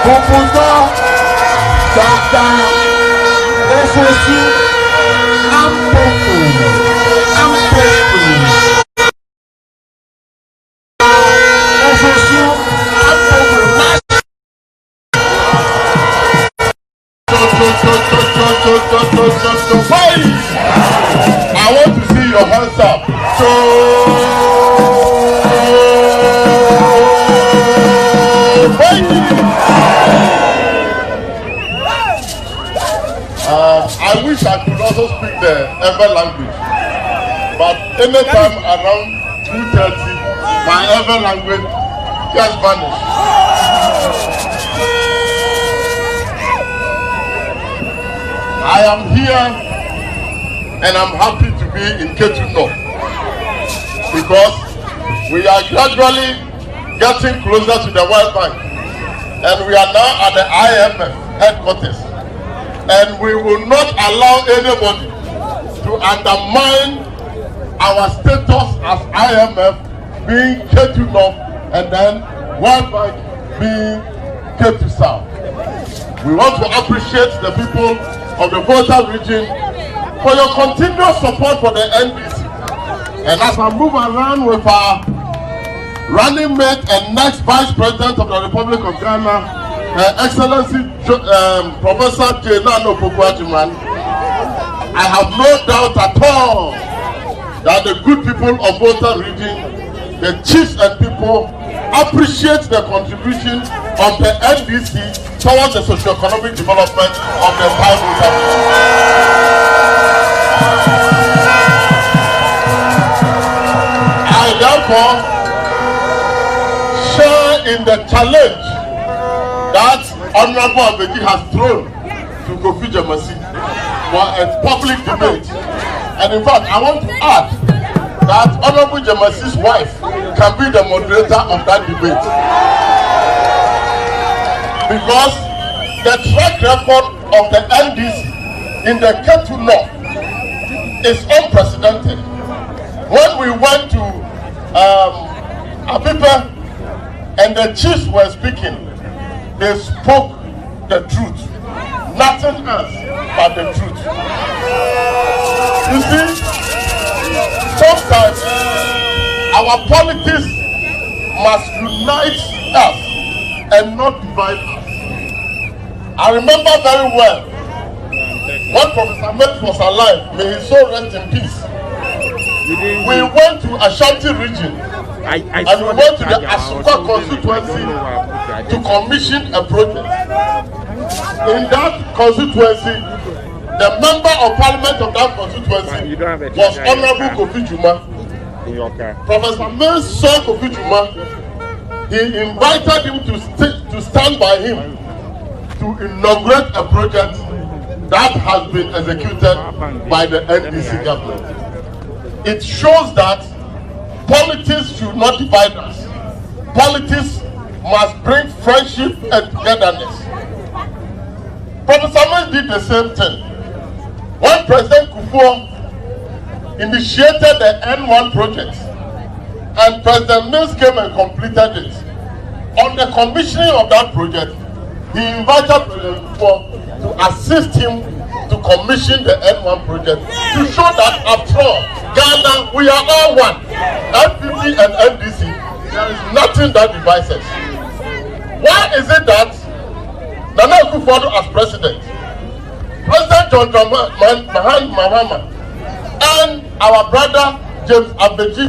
Ofosu, Dr. Ofosu, Ampofo, Ofosu, Ampofo. I want to see your hands up. I wish I could also speak the Ever language, but anytime around 2:30, my Ever language just vanished. I am here and I'm happy to be in Ketu North because we are gradually getting closer to the World Bank and we are now at the IMF headquarters. And we will not allow anybody to undermine our status as IMF being Ketu North and then World Bank being Ketu South. We want to appreciate the people of the Volta region for your continuous support for the NDC. And as I move around with our running mate and next Vice President of the Republic of Ghana, Her Excellency Professor Naana, I have no doubt at all that the good people of Volta region, the chiefs and people, appreciate the contribution of the NDC towards the socio-economic development of the entire Volta region. I therefore share in the challenge that Honorable Abedi has thrown to Kofi Jamasi for a public debate. And in fact, I want to add that Honorable Jamasi's wife can be the moderator of that debate. Because the track record of the NDC in the Ketu North is unprecedented. When we went to Apipa and the chiefs were speaking, they spoke the truth, nothing else but the truth. You see, sometimes our politics must unite us and not divide us. I remember very well when Professor Met was alive, may his soul rest in peace. We went to Ashanti region and we went to the Asuka constituency to commission a project. In that constituency, the member of parliament of that constituency was Honorable Kofi Juma. Professor Mills saw Kofi Juma. He invited him to stand by him to inaugurate a project that has been executed by the NDC government. It shows that politics should not divide us. Politics must bring friendship and togetherness. Professor Mills did the same thing. When President Kufuor initiated the N1 project and President Mills came and completed it, on the commissioning of that project, he invited President Kufuor to assist him to commission the N1 project to show that after all, Ghana, we are all one. FPP and NDC, there is nothing that divides us. Why is it that Nana Akufo-Addo as president, President John Mahama, and our brother James Abeji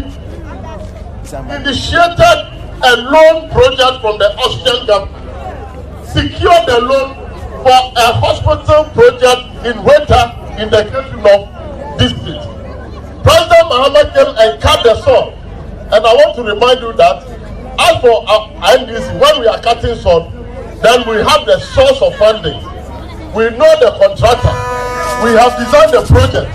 initiated a loan project from the Austrian government, secured the loan for a hospital project in Volta in the Ketu North district. President Mahama came and cut the saw. And I want to remind you that as for our NDC, when we are cutting saw, then we have the source of funding. We know the contractor. We have designed the project.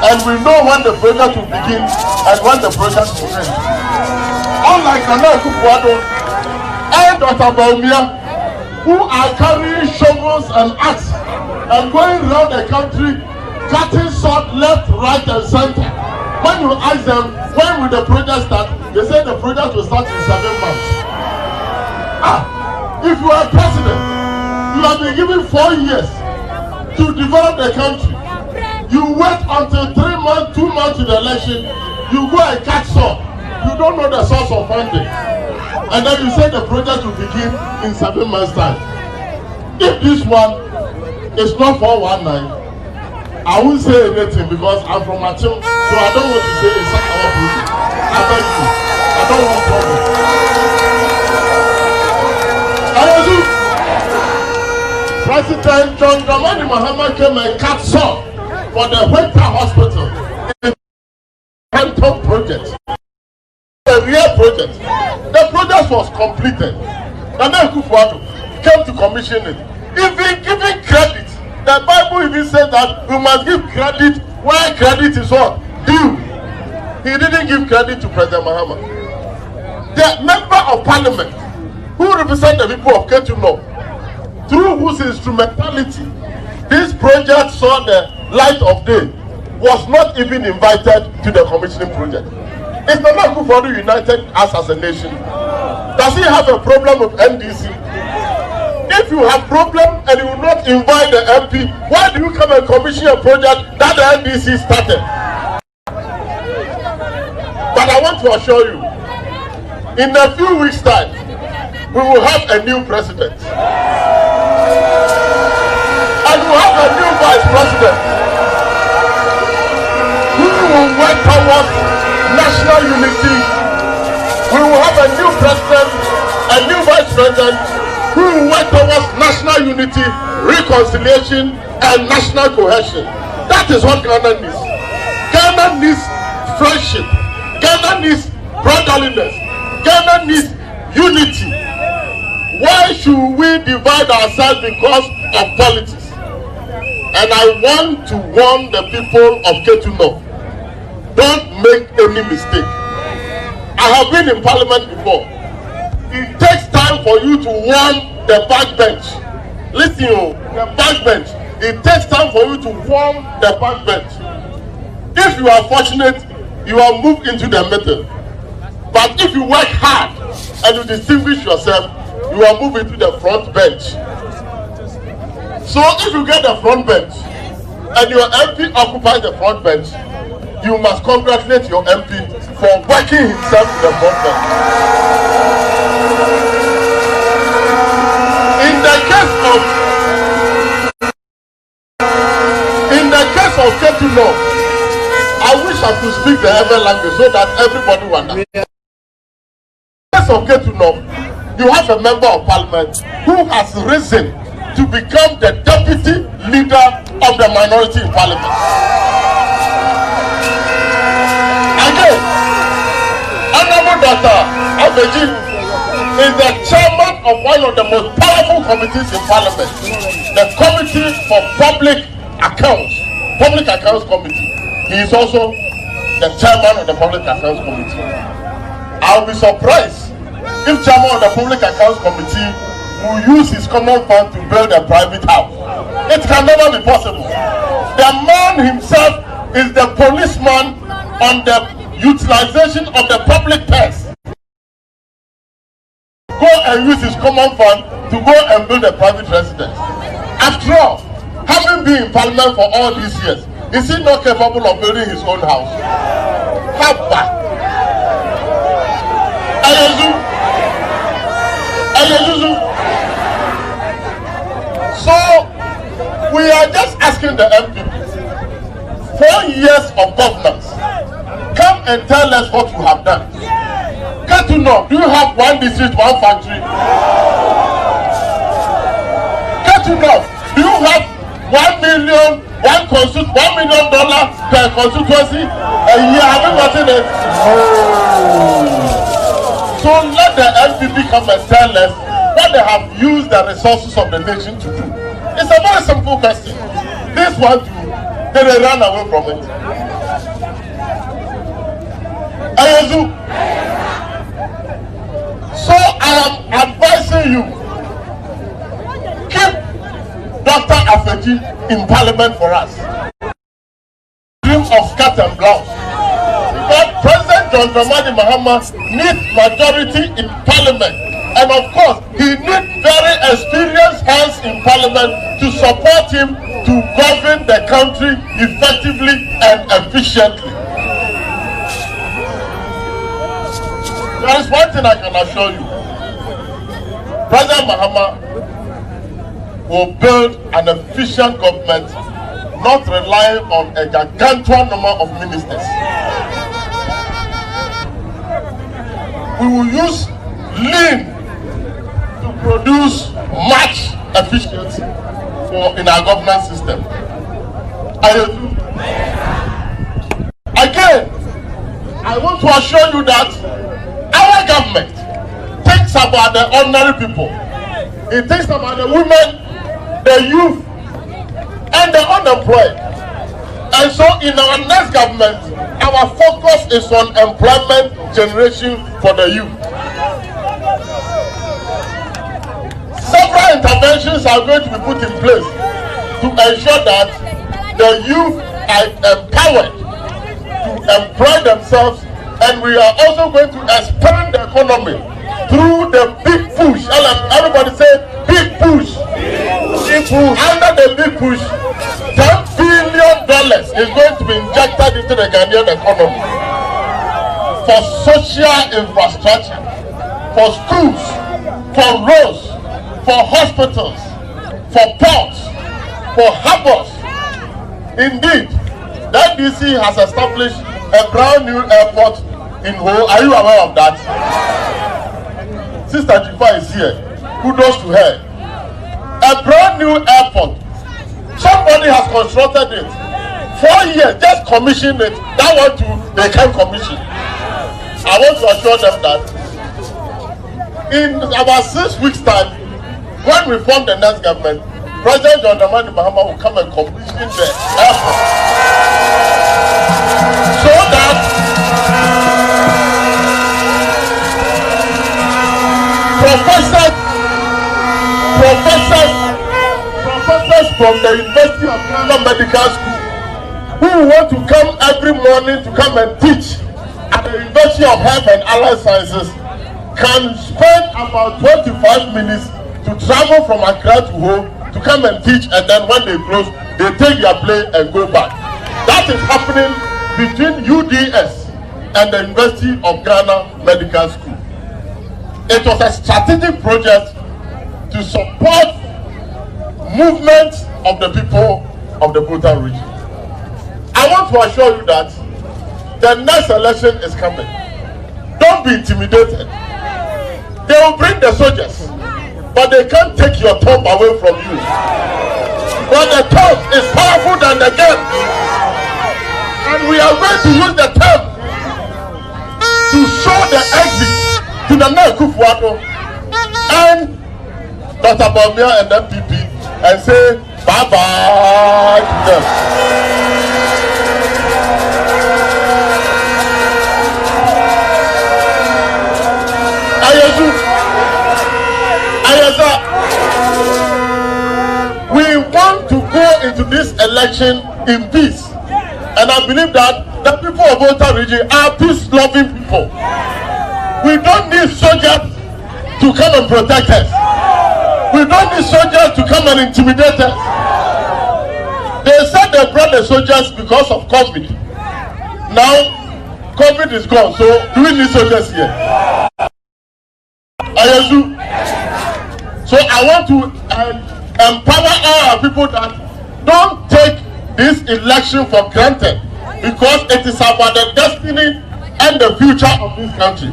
And we know when the project will begin and when the project will end. Unlike Nana Akufo-Addo and Dr. Baumia, who are carrying shovels and axes and going around the country, cutting sod left, right, and center. When you ask them, when will the project start? They say the project will start in 7 months. If you are president, You have been given 4 years to develop the country. You wait until 3 months, 2 months to the election. You go and catch some. You don't know the source of funding. And then you say the project will begin in 7 months' time. If this one is not 419, I won't say anything because I'm from Achim, so I don't want to say it's our project. I beg you. I don't want trouble. President John Dramani Mahama came and cut some for the Volta Hospital in the project. The real project. The project was completed. Nana Akufo-Addo came to commission it. Even giving credit. The Bible even said that we must give credit where credit is what? Due. He didn't give credit to President Mahama. The member of parliament who represent the people of Ketu North, through whose instrumentality this project saw the light of day, was not even invited to the commissioning project. Is Nana Akufo-Addo united us as a nation? Does he have a problem with NDC? If you have problem and you will not invite the MP, why do you come and commission a project that the NDC started? But I want to assure you, in a few weeks' time, we will have a new president. And we will have a new vice president who will work towards national unity. We will have a new president, a new vice president who will work towards national unity, reconciliation, and national cohesion. That is what Ghana needs. Ghana needs friendship. Ghana needs brotherliness. Ghana needs unity. Why should we divide ourselves because of politics? And I want to warn the people of Ketu North. Don't make any mistake. I have been in parliament before. It takes time for you to warm the backbench. Listen, the backbench. It takes time for you to warm the backbench. If you are fortunate, you are moved into the middle. But if you work hard and you distinguish yourself, you are moved into the front bench. So if you get the front bench and your MP occupies the front bench, you must congratulate your MP for working himself to the front bench. In the case of Ketu North, I wish I could speak the Ewe language so that everybody will understand. In the case of Ketu North, you have a member of parliament who has risen to become the deputy leader of the minority in parliament. Again, Honorable Dr. Abeji is the chairman of one of the most powerful committees in parliament, the Committee for Public Accounts Committee. He is also the chairman of the Public Accounts Committee. I'll be surprised if chairman of the Public Accounts Committee will use his common fund to build a private house. It can never be possible. The man himself is the policeman on the utilization of the public purse. Go and use his common fund to go and build a private residence. After all, having been in parliament for all these years, is he not capable of building his own house? Haba. Ayazuzu. So, we are just asking the MPP, 4 years of governance, come and tell us what you have done. Ketu North, do you have one district, one factory? Ketu North, do you have $1 million per constituency a year? Have you gotten it? So let the MPP come and tell us what they have used the resources of the nation to do. It's a very simple question. This one too, they run away from it. Ayazu. So I am advising you, keep Dr. Afeji in parliament for us. Dream of cat and blouse. Because President John Dramani Mahama needs majority in parliament And of course, he needs very experienced hands in parliament to support him to govern the country effectively and efficiently. There is one thing I can assure you. President Mahama will build an efficient government, not relying on a gargantuan number of ministers. We will use lean to produce much efficiency in our governance system. Again, I want to assure you that our government thinks about the ordinary people. It thinks about the women, the youth, and the unemployed. And so in our next government, our focus is on employment generation for the youth. Several interventions are going to be put in place to ensure that the youth are empowered to employ themselves, and we are also going to expand the economy through the big push. Everybody say big push. Big push. Under the big push, $10 billion is going to be injected into the Ghanaian economy for social infrastructure, for schools, for roads, for hospitals, for ports, for harbors. Indeed, the NDC has established a brand new airport in Ho. Are you aware of that? Sister Jifa is here. Kudos to her. A brand new airport. Somebody has constructed it. 4 years, just commissioned it. That one too, they can't commission. I want to assure them that in about 6 weeks' time, when we form the next government, President John Dramani Mahama will come and commission the airport. So that professors from the University of Naana Medical School who want to come every morning to come and teach at the University of Health and Allied Sciences can spend about 25 minutes to travel from Accra to Ho to come and teach, and then when they close, they take their plane and go back. That is happening between UDS and the University of Ghana Medical School. It was a strategic project to support movement of the people of the Volta region. I want to assure you that the next election is coming. Don't be intimidated. They will bring the soldiers, but they can't take your thumb away from you. But the thumb is powerful than the gun. And we are going to use the thumb to show the exit to the Kufuado and Dr. Bamia and MPP and say bye-bye to them. We want to go into this election in peace, and I believe that the people of Volta region are peace-loving people. We don't need soldiers to come and protect us. We don't need soldiers to come and intimidate us. They said they brought the soldiers because of COVID. Now, COVID is gone, so do we need soldiers here? So I want to empower all our people that don't take this election for granted, because it is about the destiny and the future of this country.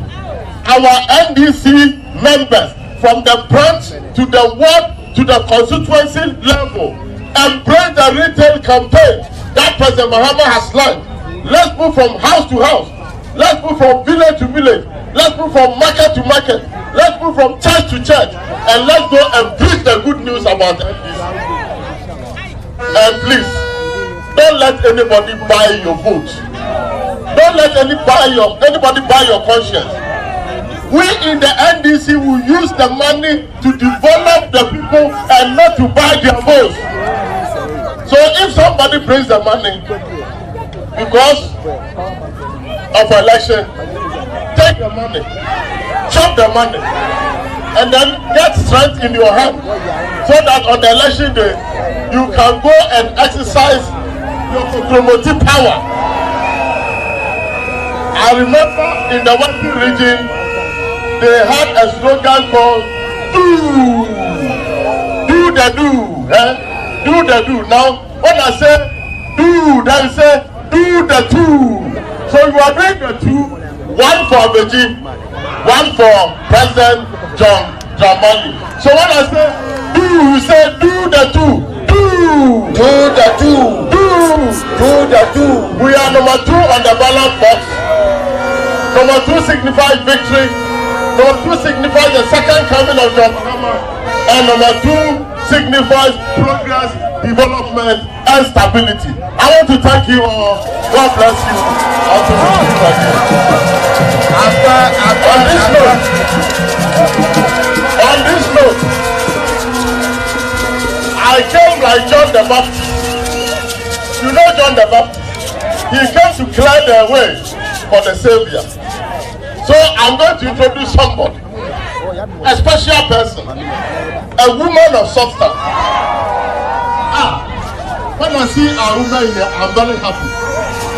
Our NDC members, from the branch to the ward to the constituency level, embrace the retail campaign that President Mahama has launched. Let's move from house to house. Let's move from village to village. Let's move from market to market. Let's move from church to church. And let's go and preach the good news about NDC. And please, don't let anybody buy your vote. Don't let anybody buy your conscience. We in the NDC will use the money to develop the people and not to buy their votes. So if somebody brings the money because of election, take the money, chop the money, and then get strength in your hand so that on the election day you can go and exercise your locomotive power. I remember in the Western region they had a slogan called do the do, do the do. Now when I say do, then say do the two. So you are doing the two, one for Abeji, one for President John Dramani. So when I say do, you say do the two. Do the two. Do the two. We are number 2 on the ballot box. Number 2 signifies victory. Number 2 signifies the second coming of John Mahama. And number 2 signifies progress, development, and stability. I want to thank you all. God bless you. On this note, I came like John the Baptist. You know John the Baptist? He came to clear the way for the Savior. So I'm going to introduce somebody, a special person, a woman of substance. When I see a woman here, I'm very happy.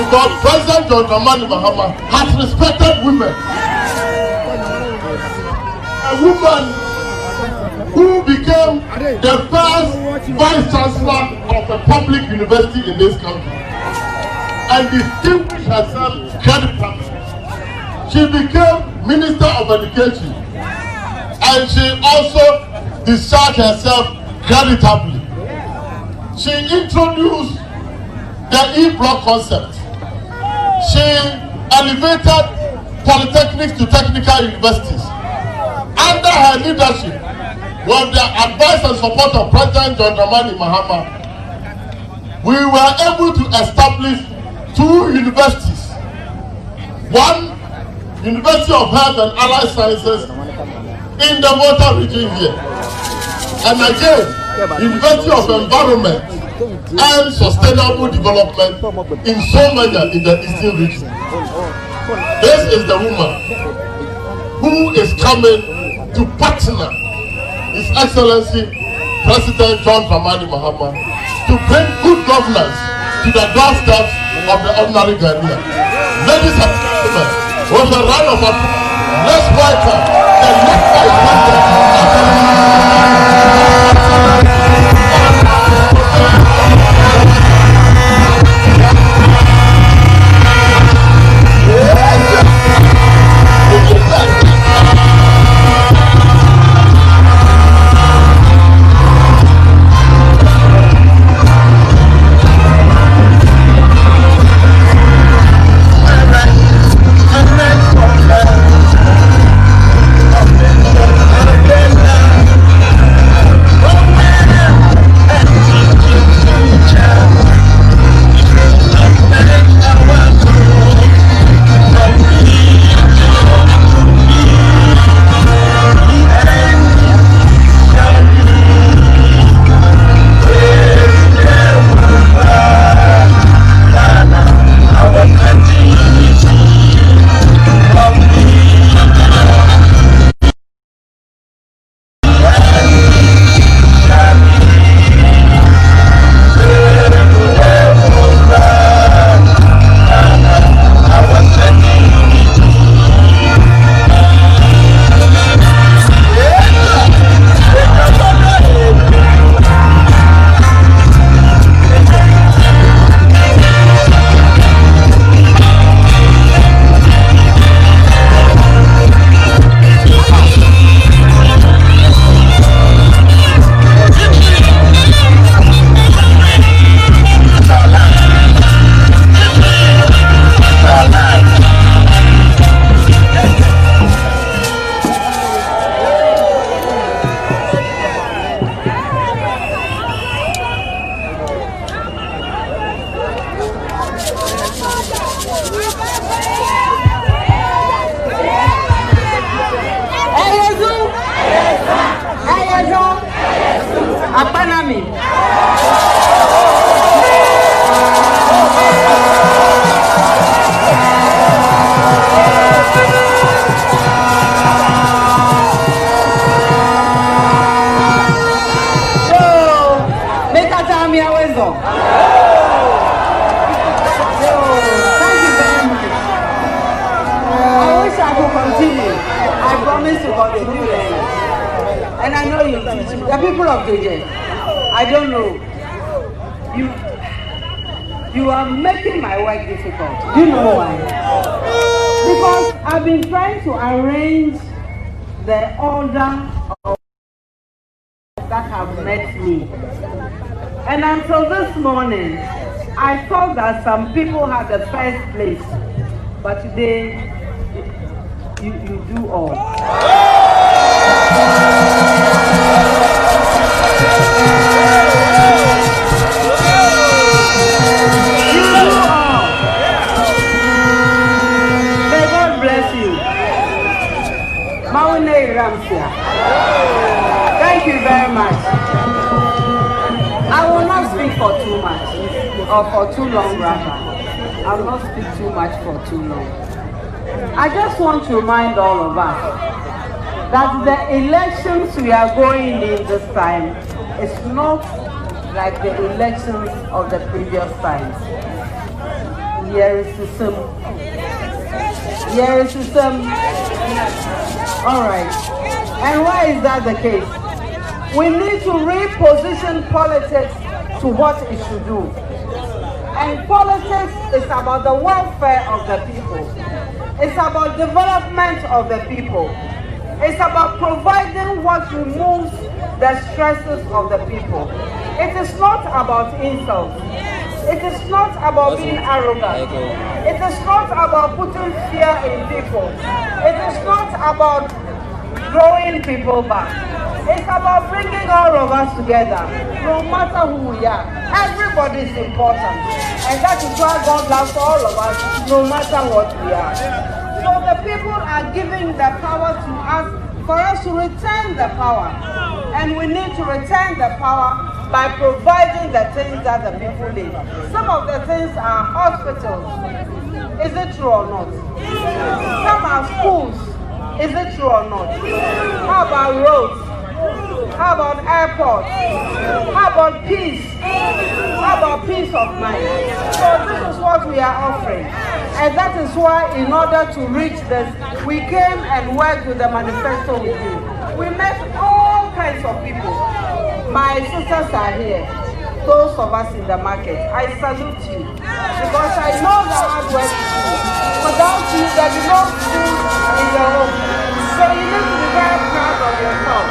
Because President John Dramani Mahama has respected women. A woman who became the first vice chancellor of a public university in this country and distinguished herself creditably. She became Minister of Education and she also discharged herself creditably. She introduced the E-block concept. She elevated polytechnics to technical universities. Under her leadership, with the advice and support of President John Dramani Mahama, we were able to establish 2 universities. One, University of Health and Allied Sciences in the Volta region here. And again, University of Environment and Sustainable Development in so many in the Eastern region. This is the woman who is coming to partner His Excellency President John Dramani Mahama to bring good governance to the doorsteps of the ordinary Ghanaian. Ladies and gentlemen, with a round of applause, let's welcome the next vice president. I will continue. I promise to continue learning. And I know you teach me. The people of JJ, I don't know. You are making my work difficult. Do you know why? Because I've been trying to arrange the order of that have met me. And until this morning, I thought that some people had the first place. But today, you do all. May God bless you. Maune Ramsia. Thank you very much. I will not speak for too much, or for too long rather. I will not speak too much for too long. I just want to remind all of us that the elections we are going in this time is not like the elections of the previous times. Here is system. All right. And why is that the case? We need to reposition politics to what it should do. And politics is about the welfare of the people. It's about development of the people. It's about providing what removes the stresses of the people. It is not about insults. It is not about being arrogant. It is not about putting fear in people. It is not about drawing people back. It's about bringing all of us together, no matter who we are. Everybody is important. And that is why God loves all of us, no matter what we are. So the people are giving the power to us for us to return the power. And we need to return the power by providing the things that the people need. Some of the things are hospitals. Is it true or not? Some are schools. Is it true or not? How about roads? How about airports? How about peace? How about peace of mind? So this is what we are offering. And that is why in order to reach this, we came and worked with the manifesto with you. We met all kinds of people. My sisters are here. Those of us in the market, I salute you. Because I know the hard work you do. Without you, there will be no food in your home. So you need to be very proud of yourself.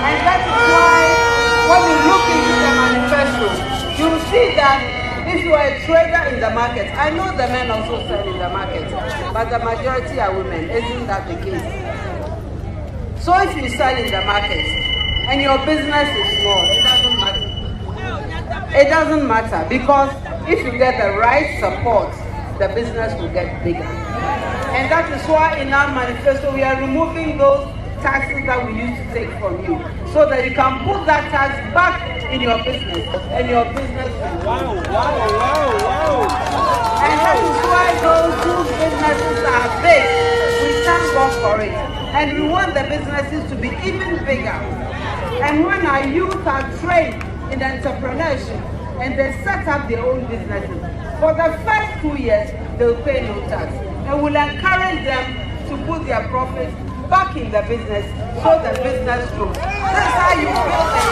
And that is why when you look into the manifesto, you will see that if you are a trader in the market, I know the men also sell in the market, but the majority are women. Isn't that the case? So if you sell in the market and your business is small, it doesn't matter. It doesn't matter because if you get the right support, the business will get bigger. And that is why in our manifesto we are removing those taxes that we used to take from you, so that you can put that tax back in your business, and your business will wow. And that is why those whose businesses are big, we thank God for it. And we want the businesses to be even bigger. And when our youth are trained in entrepreneurship and they set up their own businesses, for the first 2 years, they'll pay no tax. And we'll encourage them to put their profits back in the business so the business grows. That's how you build the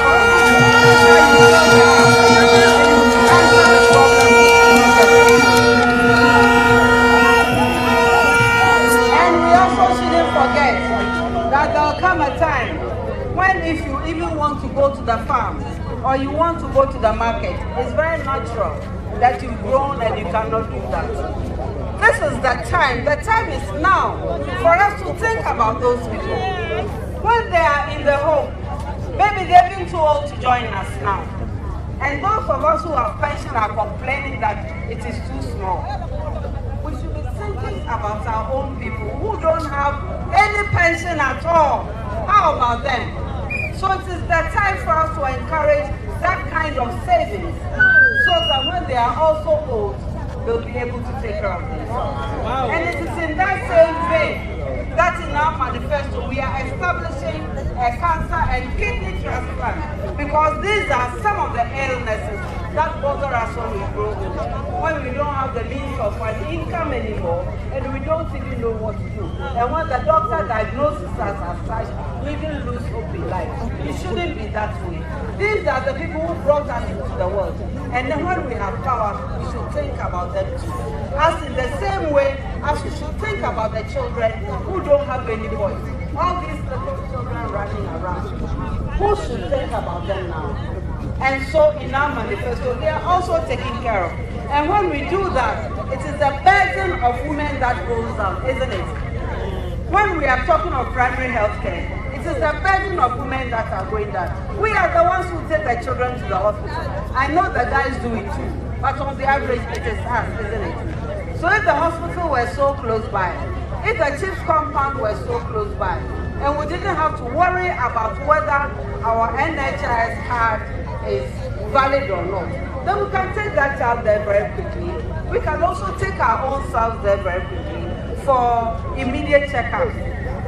And we also shouldn't forget that there will come a time when if you even want to go to the farm or you want to go to the market, it's very natural that you've grown and you cannot do that. This is the time is now for us to think about those people. When they are in the home, maybe they've been too old to join us now. And those of us who have pension are complaining that it is too small. We should be thinking about our own people who don't have any pension at all. How about them? So it is the time for us to encourage that kind of savings so that when they are also old, they'll be able to take care of themselves. Wow. And it is in that same vein that in our manifesto we are establishing a cancer and kidney transplant, because these are some of the illnesses that bother us when we grow old. When we don't have the means of an income anymore, and we don't even know what to do. And when the doctor diagnoses us as such, we even lose hope in life. It shouldn't be that way. These are the people who brought us into the world. And then when we have power, we should think about them too. As in the same way as we should think about the children who don't have any voice. All these little children running around. Who should think about them now? And so in our manifesto, they are also taken care of. And when we do that, it is the burden of women that goes down, isn't it? When we are talking of primary health care, it is the burden of women that are going down. We are the ones who take the children to the hospital. I know the guys do it too, but on the average, it is us, isn't it? So if the hospital were so close by, if the chief's compound were so close by, and we didn't have to worry about whether our NHIS card is valid or not, then we can take that child there very quickly. We can also take our own selves there very quickly for immediate checkups.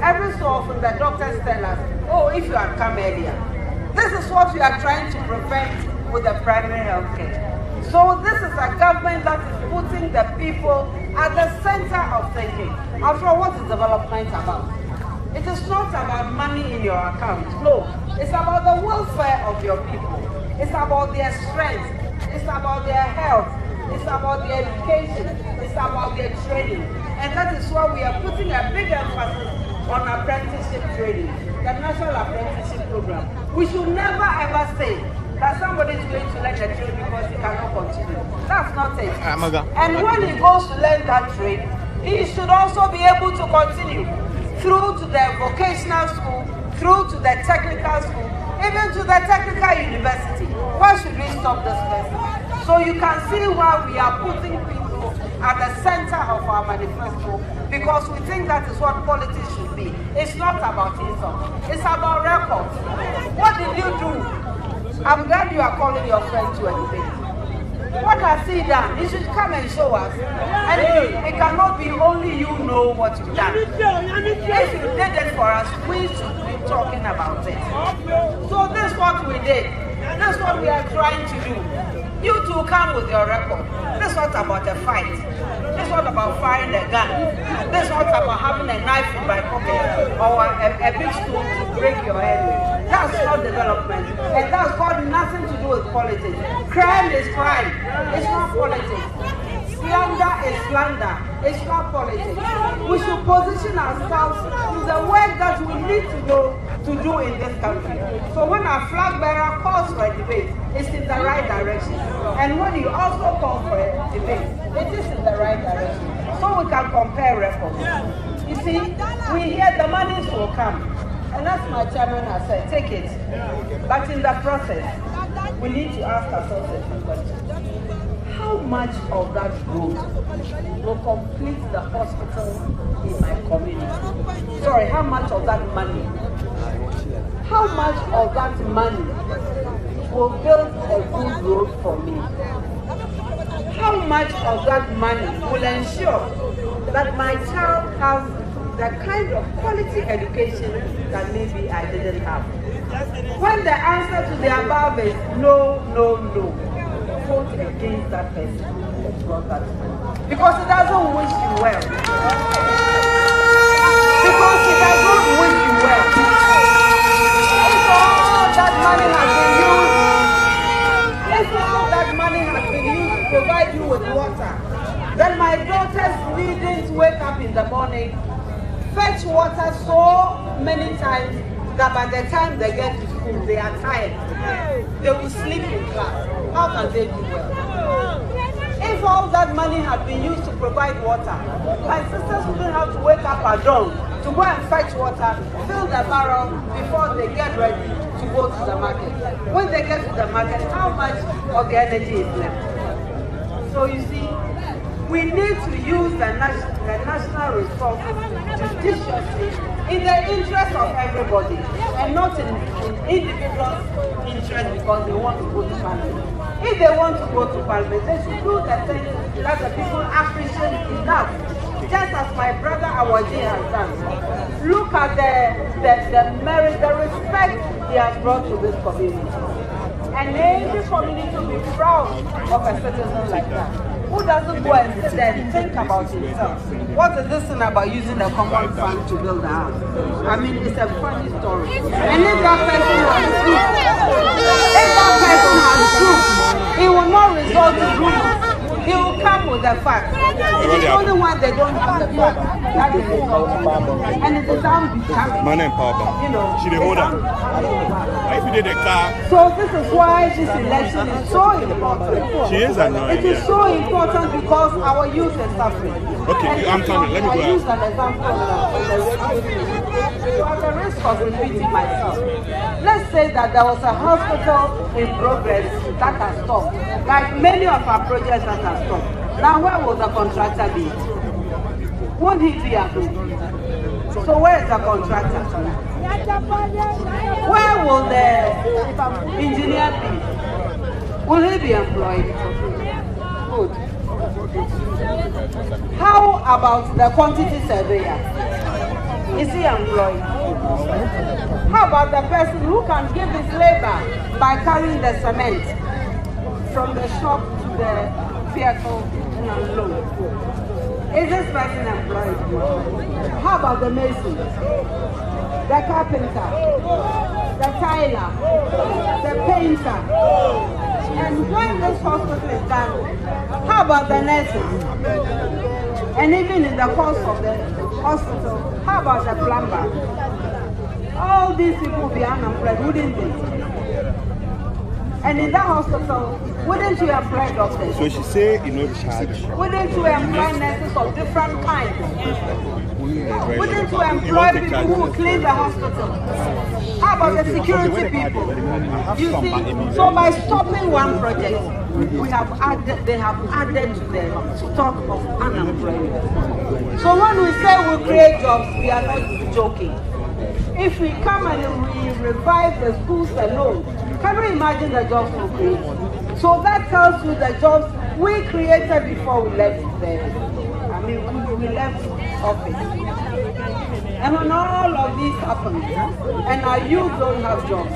Every so often the doctors tell us, oh, if you had come earlier. This is what we are trying to prevent with the primary health care. So this is a government that is putting the people at the center of thinking. After all, what is development about? It is not about money in your account. No, it's about the welfare of your people. It's about their strength. It's about their health. It's about their education. It's about their training. And that is why we are putting a big emphasis on apprenticeship training, the National Apprenticeship Program. We should never ever say that somebody is going to learn a trade because he cannot continue. That's not it. And when he goes to learn that trade, he should also be able to continue through to the vocational school, through to the technical school, even to the technical university. Why should we stop this person? So you can see why we are putting people at the center of our manifesto, because we think that is what politics should be. It's not about insult. It's about records. What did you do? I'm glad you are calling your friend to a debate. What has he done? He should come and show us. And it cannot be only you know what you've done. If you did it for us, we should be talking about it. So this is what we did. That's what we are trying to do. You two come with your record. This is not about a fight. This is not about firing a gun. This is not about having a knife in my pocket or a big stone to break your head with. That's not development. And that's got nothing to do with politics. Crime is crime. It's not politics. Slander is slander. It's not politics. We should position ourselves to the work that we need to do in this country. So when our flag bearer calls for a debate, it's in the right direction. And when you also call for a debate, it is in the right direction. So we can compare records. You see, we hear the monies will come. And as my chairman has said, take it. But in the process, we need to ask ourselves a few questions. How much of that road will complete the hospital in my community? Sorry, how much of that money? How much of that money will build a good road for me? How much of that money will ensure that my child has the kind of quality education that maybe I didn't have? When the answer to the above is no, no, no, vote against that person that brought that money. Because it doesn't wish you well. Because it does not wish you well. If all that money has been used, if all that money has been used to provide you with water, then my daughters needn't wake up in the morning, fetch water so many times that by the time they get to school, they are tired. They will sleep in class. How can they do well? If all that money had been used to provide water, my sisters wouldn't have to wake up at dawn to go and fetch water, fill the barrel before they get ready to go to the market. When they get to the market, how much of the energy is left? So you see, we need to use the national resources judiciously in the interest of everybody and not in individual interest because they want to go to parliament. If they want to go to parliament, they should do the things that the people appreciate enough. Just as my brother Awaji has done. Look at the merit, the respect he has brought to this community. And every community will be proud of a citizen like that. who doesn't go and sit there and think about himself? What is this thing about using the common fund to build a house? I mean, it's a funny story. And if that person has proof, he will not resort to rumors. He will come with the facts. It's only when they don't have the facts that they resort to. And it is unbecoming. Man and Papa. You know, she did hold on. If you did a car. So this is why this election is so important. She is annoying. It is so important because our youth is suffering. Okay, I'm coming. Let me go. I use an example at the risk of repeating myself. Let's say that there was a hospital in progress that has stopped, like many of our projects that have stopped. Now, where will the contractor be? Won't he be at home? So where is the contractor? Where will the engineer be? Will he be employed? Good. How about the quantity surveyor? Is he employed? How about the person who can give his labor by carrying the cement from the shop to the vehicle and unload? Is this person employed? How about the mason, the carpenter, the tiler, the painter? And when this hospital is done, how about the nurses? And even in the course of the hospital, how about the plumber? All these people will be unemployed, wouldn't they? And in that hospital, wouldn't you employ doctors? So she say, you know, charge. Wouldn't you employ nurses of different kinds? Wouldn't you employ people who clean the hospital? How about the security people? You see, so by stopping one project, they have added to the stock of unemployment. So when we say we create jobs, we are not joking. If we come and we revive the schools alone, can you imagine the jobs we create? So that tells you the jobs we created before we left we left office. And when all of this happens, and our youth don't have jobs,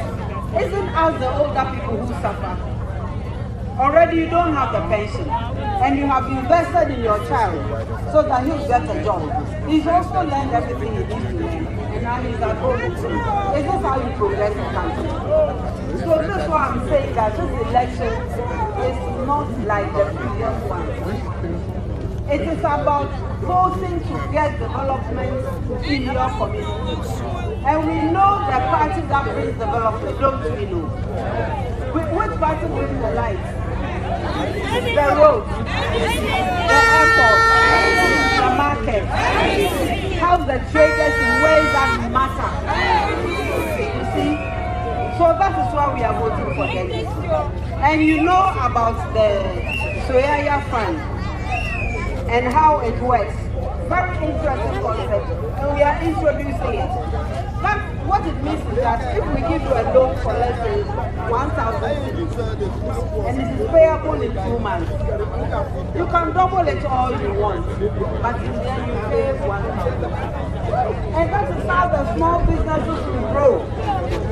isn't us the older people who suffer? Already you don't have the pension, and you have invested in your child so that he'll get a job. He's also learned everything he needs to learn, and now he's at home. Is this how you progress the country? So this is why I'm saying that this election is not like the previous one. It is about voting to get development in your community. And we know the party that brings development, don't we know? Which party brings the lights? The roads, the airport, the market, help the traders in ways that matter. You see? So that is why we are voting for them. And you know about the Soyaya Fund and how it works. Very interesting concept, and we are introducing it. That, what it means is that if we give you a loan for, let's say, 1,000 and it is payable in 2 months, you can double it all you want, but in the end you pay 1,000. And that is how the small businesses will grow.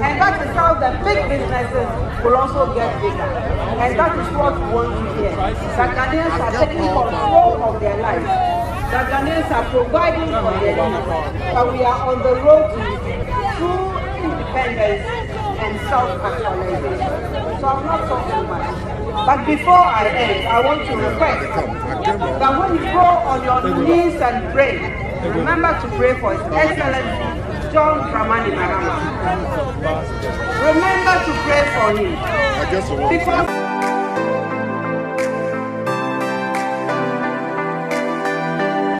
And that is how the big businesses will also get bigger. And that is what we want to hear. The Ghanaians are taking control of their lives. The Ghanaians are providing for their needs. But we are on the road to true independence and self-actualization. So I'm not talking much. But before I end, I want to request that when you go on your knees and pray, remember to pray for His Excellency John Dramani Mahama. Remember to pray for him. Because